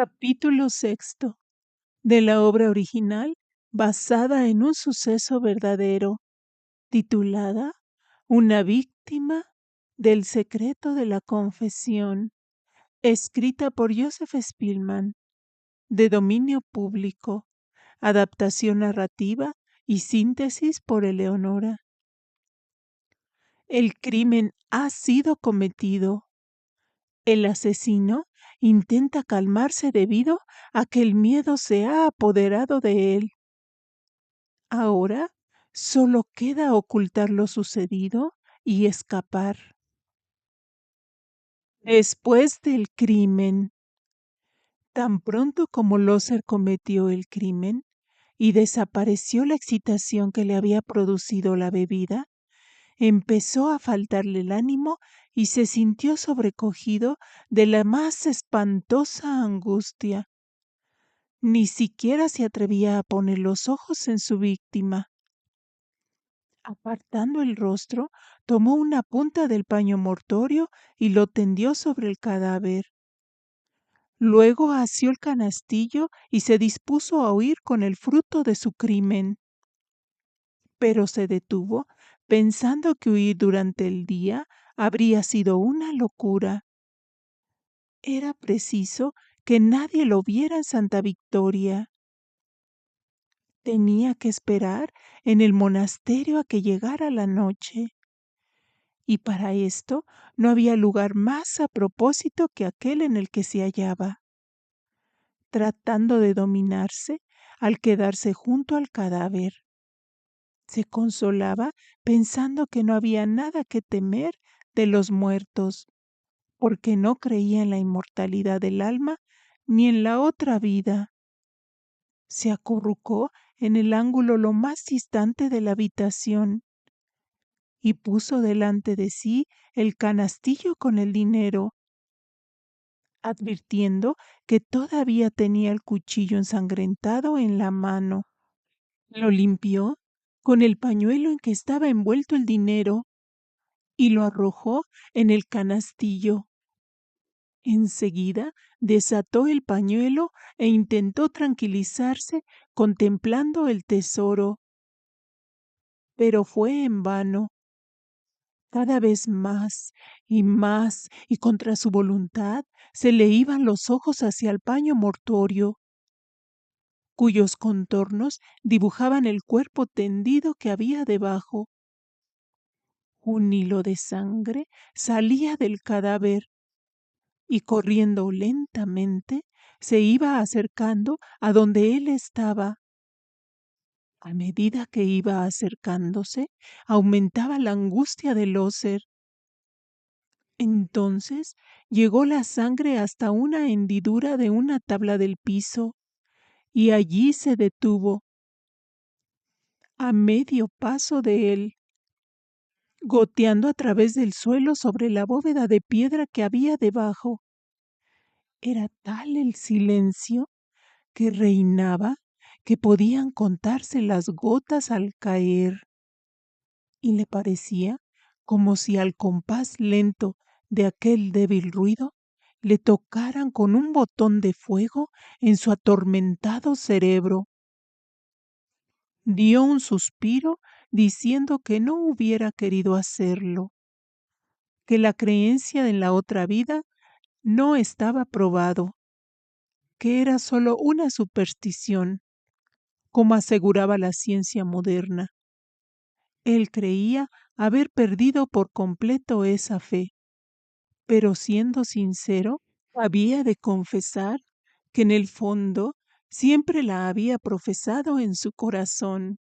Capítulo sexto de la obra original basada en un suceso verdadero, titulada Una víctima del secreto de la confesión, escrita por Joseph Spillman, de dominio público, adaptación narrativa y síntesis por Eleonora. El crimen ha sido cometido. El asesino intenta calmarse debido a que el miedo se ha apoderado de él. Ahora solo queda ocultar lo sucedido y escapar. Después del crimen, tan pronto como Loser cometió el crimen y desapareció la excitación que le había producido la bebida, empezó a faltarle el ánimo y se sintió sobrecogido de la más espantosa angustia. Ni siquiera se atrevía a poner los ojos en su víctima. Apartando el rostro, tomó una punta del paño mortuorio y lo tendió sobre el cadáver. Luego asió el canastillo y se dispuso a huir con el fruto de su crimen. Pero se detuvo, pensando que huir durante el día habría sido una locura. Era preciso que nadie lo viera en Santa Victoria. Tenía que esperar en el monasterio a que llegara la noche. Y para esto no había lugar más a propósito que aquel en el que se hallaba. Tratando de dominarse al quedarse junto al cadáver, se consolaba pensando que no había nada que temer de los muertos, porque no creía en la inmortalidad del alma ni en la otra vida. Se acurrucó en el ángulo lo más distante de la habitación y puso delante de sí el canastillo con el dinero, advirtiendo que todavía tenía el cuchillo ensangrentado en la mano. Lo limpió con el pañuelo en que estaba envuelto el dinero y lo arrojó en el canastillo. Enseguida desató el pañuelo e intentó tranquilizarse contemplando el tesoro, pero fue en vano. Cada vez más, y contra su voluntad, se le iban los ojos hacia el paño mortuorio, cuyos contornos dibujaban el cuerpo tendido que había debajo. Un hilo de sangre salía del cadáver y corriendo lentamente se iba acercando a donde él estaba. A medida que iba acercándose, aumentaba la angustia de Loser. Entonces llegó la sangre hasta una hendidura de una tabla del piso y allí se detuvo, a medio paso de él, goteando a través del suelo sobre la bóveda de piedra que había debajo. Era tal el silencio que reinaba que podían contarse las gotas al caer, y le parecía como si al compás lento de aquel débil ruido le tocaran con un botón de fuego en su atormentado cerebro. Dio un suspiro diciendo que no hubiera querido hacerlo, que la creencia en la otra vida no estaba probado, que era solo una superstición, como aseguraba la ciencia moderna. Él creía haber perdido por completo esa fe, pero siendo sincero, había de confesar que en el fondo siempre la había profesado en su corazón.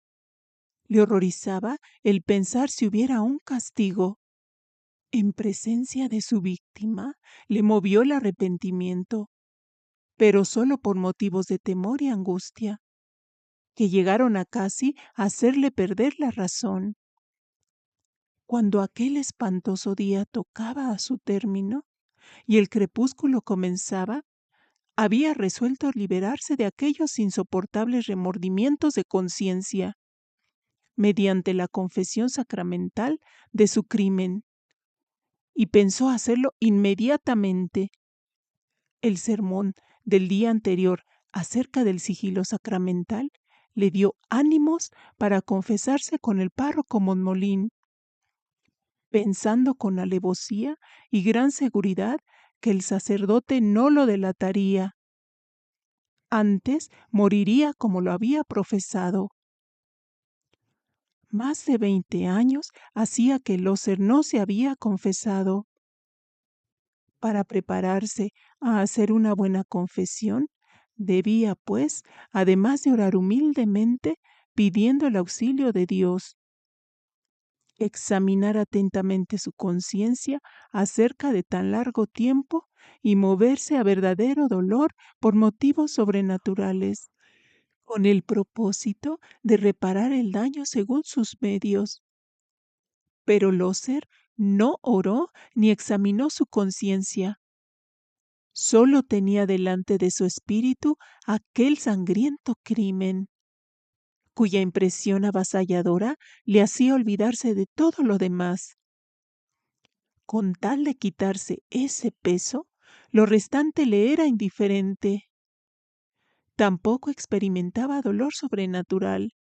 Le horrorizaba el pensar si hubiera un castigo. En presencia de su víctima le movió el arrepentimiento, pero solo por motivos de temor y angustia, que llegaron a casi hacerle perder la razón. Cuando aquel espantoso día tocaba a su término y el crepúsculo comenzaba, había resuelto liberarse de aquellos insoportables remordimientos de conciencia, mediante la confesión sacramental de su crimen, y pensó hacerlo inmediatamente. El sermón del día anterior acerca del sigilo sacramental le dio ánimos para confesarse con el párroco Monmolín, pensando con alevosía y gran seguridad que el sacerdote no lo delataría. Antes moriría como lo había profesado. Más de 20 años hacía que Loser no se había confesado. Para prepararse a hacer una buena confesión, debía, pues, además de orar humildemente, pidiendo el auxilio de Dios, examinar atentamente su conciencia acerca de tan largo tiempo y moverse a verdadero dolor por motivos sobrenaturales, con el propósito de reparar el daño según sus medios. Pero Loser no oró ni examinó su conciencia. Solo tenía delante de su espíritu aquel sangriento crimen, cuya impresión avasalladora le hacía olvidarse de todo lo demás. Con tal de quitarse ese peso, lo restante le era indiferente. Tampoco experimentaba dolor sobrenatural.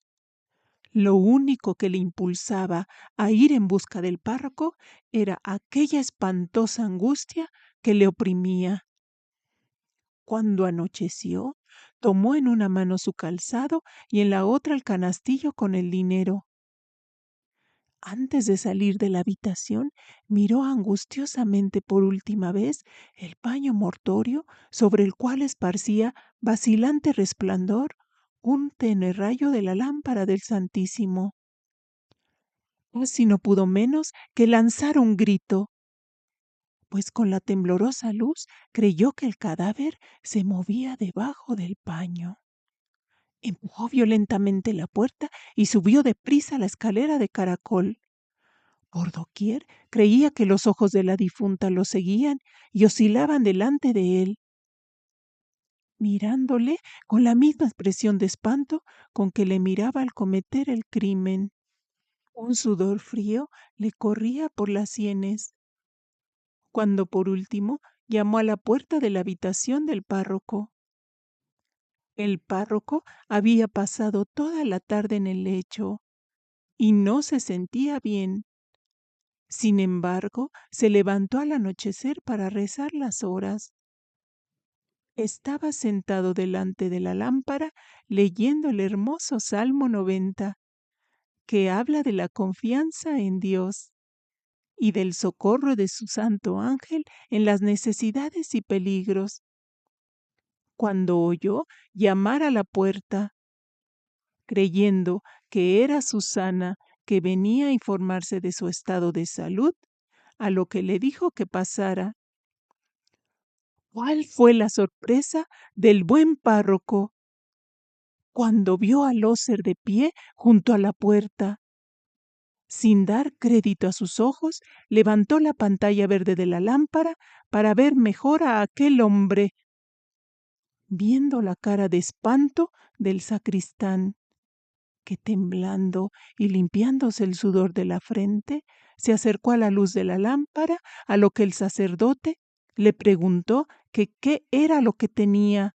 Lo único que le impulsaba a ir en busca del párroco era aquella espantosa angustia que le oprimía. Cuando anocheció, tomó en una mano su calzado y en la otra el canastillo con el dinero. Antes de salir de la habitación, miró angustiosamente por última vez el paño mortorio sobre el cual esparcía vacilante resplandor un tenue rayo de la lámpara del Santísimo. Casi no pudo menos que lanzar un grito, pues con la temblorosa luz creyó que el cadáver se movía debajo del paño. Empujó violentamente la puerta y subió deprisa la escalera de caracol. Por doquier creía que los ojos de la difunta lo seguían y oscilaban delante de él, mirándole con la misma expresión de espanto con que le miraba al cometer el crimen. Un sudor frío le corría por las sienes, cuando por último llamó a la puerta de la habitación del párroco. El párroco había pasado toda la tarde en el lecho y no se sentía bien. Sin embargo, se levantó al anochecer para rezar las horas. Estaba sentado delante de la lámpara leyendo el hermoso Salmo 90, que habla de la confianza en Dios y del socorro de su santo ángel en las necesidades y peligros, cuando oyó llamar a la puerta. Creyendo que era Susana, que venía a informarse de su estado de salud, a lo que le dijo que pasara. ¿Cuál fue la sorpresa del buen párroco cuando vio a Loser de pie junto a la puerta? Sin dar crédito a sus ojos, levantó la pantalla verde de la lámpara para ver mejor a aquel hombre, viendo la cara de espanto del sacristán, que temblando y limpiándose el sudor de la frente, se acercó a la luz de la lámpara, a lo que el sacerdote le preguntó que qué era lo que tenía,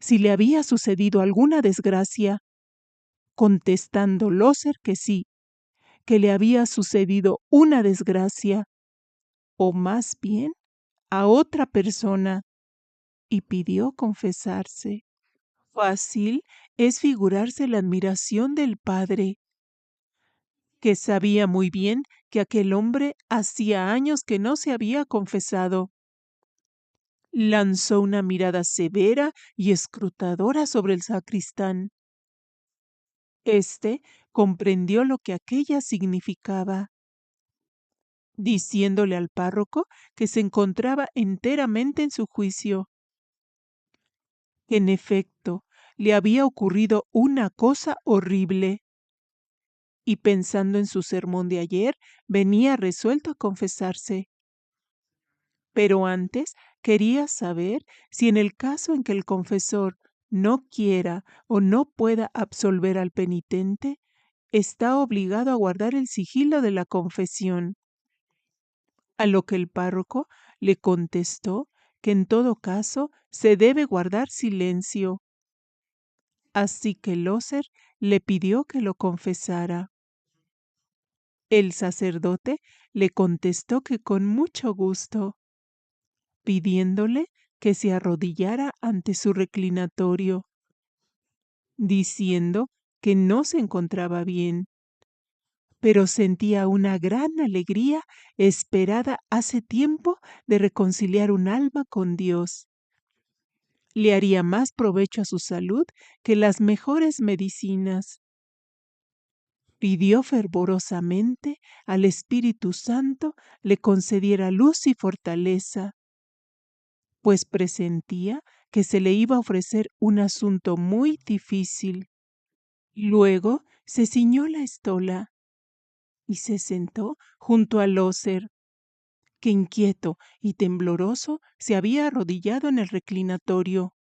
si le había sucedido alguna desgracia, contestando Loser que sí, que le había sucedido una desgracia, o más bien a otra persona, y pidió confesarse. Fácil es figurarse la admiración del padre, que sabía muy bien que aquel hombre hacía años que no se había confesado. Lanzó una mirada severa y escrutadora sobre el sacristán. Este comprendió lo que aquella significaba, diciéndole al párroco que se encontraba enteramente en su juicio. En efecto, le había ocurrido una cosa horrible, y pensando en su sermón de ayer, venía resuelto a confesarse. Pero antes quería saber si en el caso en que el confesor no quiera o no pueda absolver al penitente, está obligado a guardar el sigilo de la confesión. A lo que el párroco le contestó que en todo caso se debe guardar silencio. Así que Loser le pidió que lo confesara. El sacerdote le contestó que con mucho gusto, pidiéndole que se arrodillara ante su reclinatorio, diciendo que no se encontraba bien, pero sentía una gran alegría esperada hace tiempo de reconciliar un alma con Dios. Le haría más provecho a su salud que las mejores medicinas. Pidió fervorosamente al Espíritu Santo le concediera luz y fortaleza, pues presentía que se le iba a ofrecer un asunto muy difícil. Luego se ciñó la estola y se sentó junto a Loser, que inquieto y tembloroso se había arrodillado en el reclinatorio.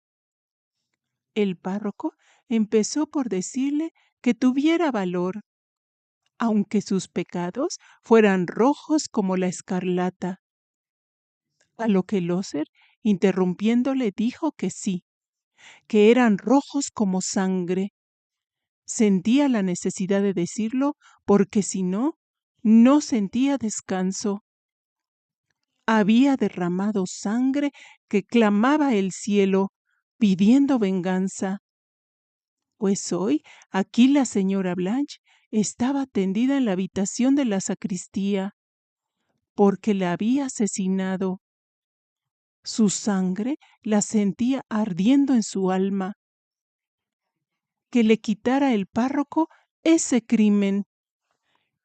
El párroco empezó por decirle que tuviera valor, aunque sus pecados fueran rojos como la escarlata. A lo que Loser, interrumpiéndole, dijo que sí, que eran rojos como sangre. Sentía la necesidad de decirlo porque si no, no sentía descanso. Había derramado sangre que clamaba el cielo, pidiendo venganza. Pues hoy aquí la señora Blanche estaba tendida en la habitación de la sacristía, porque la había asesinado. Su sangre la sentía ardiendo en su alma. Que le quitara el párroco ese crimen.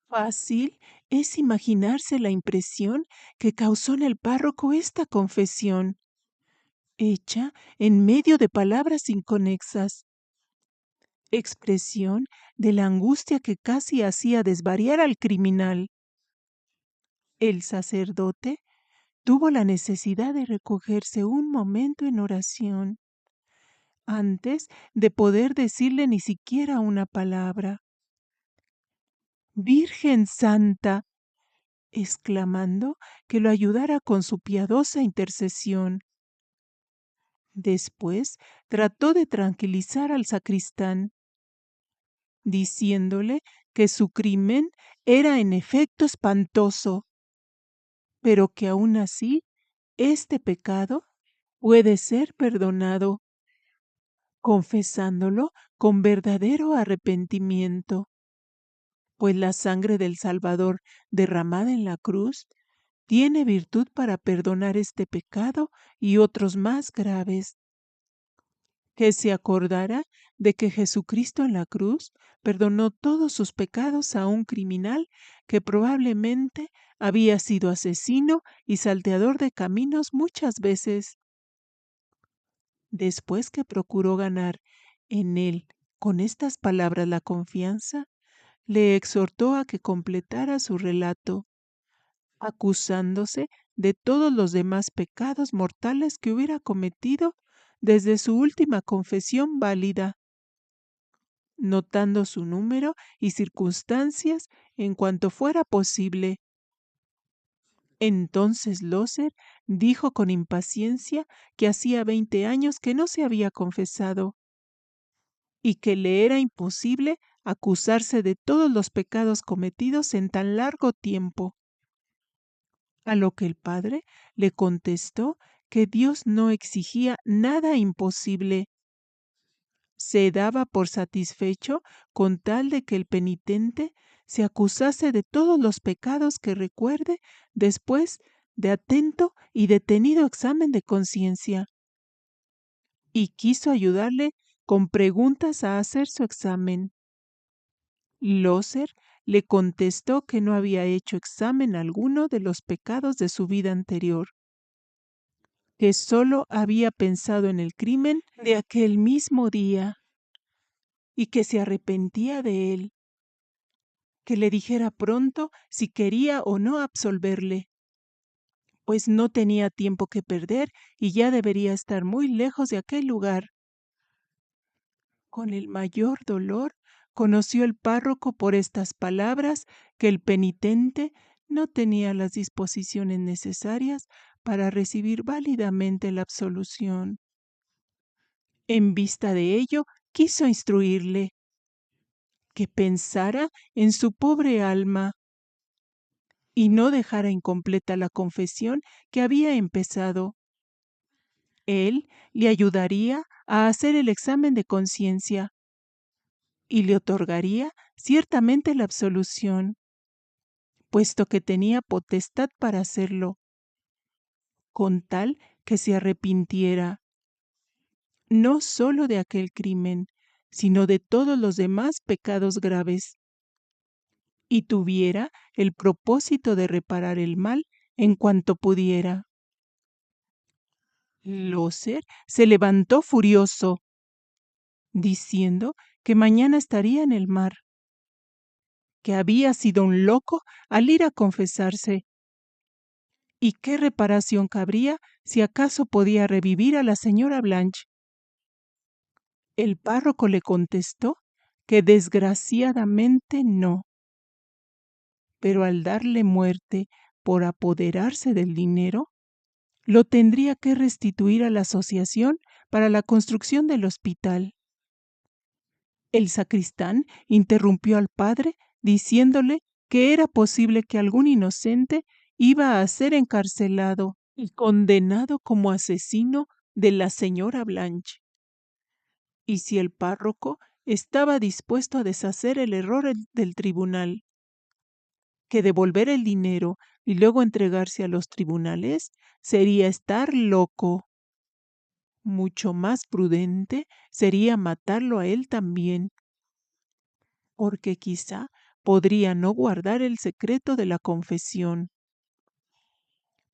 Fácil es imaginarse la impresión que causó en el párroco esta confesión, hecha en medio de palabras inconexas, expresión de la angustia que casi hacía desvariar al criminal. El sacerdote tuvo la necesidad de recogerse un momento en oración antes de poder decirle ni siquiera una palabra. Virgen Santa, exclamando que lo ayudara con su piadosa intercesión. Después trató de tranquilizar al sacristán, diciéndole que su crimen era en efecto espantoso, pero que aún así este pecado puede ser perdonado, confesándolo con verdadero arrepentimiento, pues la sangre del Salvador derramada en la cruz tiene virtud para perdonar este pecado y otros más graves. Que se acordara de que Jesucristo en la cruz perdonó todos sus pecados a un criminal que probablemente había sido asesino y salteador de caminos muchas veces. Después que procuró ganar en él con estas palabras la confianza, le exhortó a que completara su relato, acusándose de todos los demás pecados mortales que hubiera cometido desde su última confesión válida, notando su número y circunstancias en cuanto fuera posible. Entonces Loser dijo con impaciencia que hacía 20 años que no se había confesado y que le era imposible acusarse de todos los pecados cometidos en tan largo tiempo. A lo que el padre le contestó que Dios no exigía nada imposible. Se daba por satisfecho con tal de que el penitente se acusase de todos los pecados que recuerde después de atento y detenido examen de conciencia. Y quiso ayudarle con preguntas a hacer su examen. Loser le contestó que no había hecho examen alguno de los pecados de su vida anterior, que solo había pensado en el crimen de aquel mismo día y que se arrepentía de él, que le dijera pronto si quería o no absolverle, pues no tenía tiempo que perder y ya debería estar muy lejos de aquel lugar. Con el mayor dolor conoció el párroco por estas palabras que el penitente no tenía las disposiciones necesarias para recibir válidamente la absolución. En vista de ello, quiso instruirle que pensara en su pobre alma y no dejara incompleta la confesión que había empezado. Él le ayudaría a hacer el examen de conciencia y le otorgaría ciertamente la absolución, puesto que tenía potestad para hacerlo, con tal que se arrepintiera no sólo de aquel crimen, sino de todos los demás pecados graves, y tuviera el propósito de reparar el mal en cuanto pudiera. Loser se levantó furioso, diciendo que mañana estaría en el mar, que había sido un loco al ir a confesarse, y qué reparación cabría si acaso podía revivir a la señora Blanche. El párroco le contestó que desgraciadamente no, pero al darle muerte por apoderarse del dinero, lo tendría que restituir a la asociación para la construcción del hospital. El sacristán interrumpió al padre diciéndole que era posible que algún inocente iba a ser encarcelado y condenado como asesino de la señora Blanche. Y si el párroco estaba dispuesto a deshacer el error del tribunal, que devolver el dinero y luego entregarse a los tribunales sería estar loco. Mucho más prudente sería matarlo a él también, porque quizá podría no guardar el secreto de la confesión.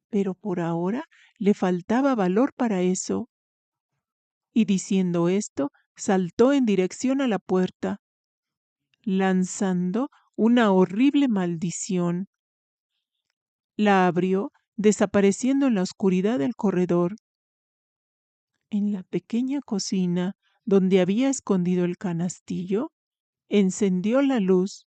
Pero por ahora le faltaba valor para eso, y diciendo esto, saltó en dirección a la puerta, lanzando una horrible maldición. La abrió, desapareciendo en la oscuridad del corredor. En la pequeña cocina donde había escondido el canastillo, encendió la luz,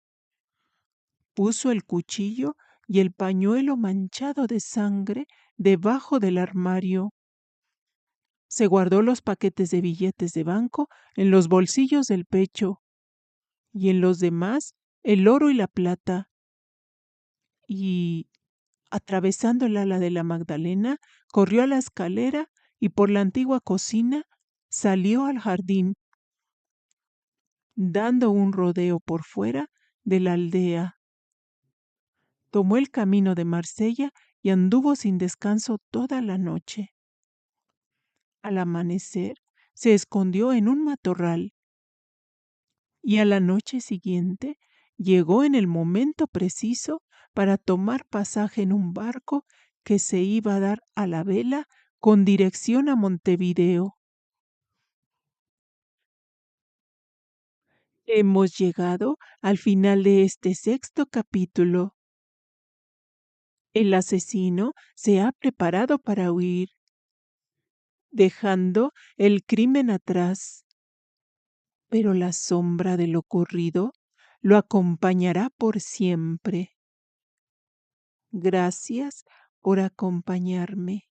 puso el cuchillo y el pañuelo manchado de sangre debajo del armario. Se guardó los paquetes de billetes de banco en los bolsillos del pecho y en los demás el oro y la plata. Y, atravesando el ala de la Magdalena, corrió a la escalera y por la antigua cocina salió al jardín, dando un rodeo por fuera de la aldea. Tomó el camino de Marsella y anduvo sin descanso toda la noche. Al amanecer se escondió en un matorral y a la noche siguiente llegó en el momento preciso para tomar pasaje en un barco que se iba a dar a la vela con dirección a Montevideo. Hemos llegado al final de este sexto capítulo. El asesino se ha preparado para huir, dejando el crimen atrás, pero la sombra de lo ocurrido lo acompañará por siempre. Gracias por acompañarme.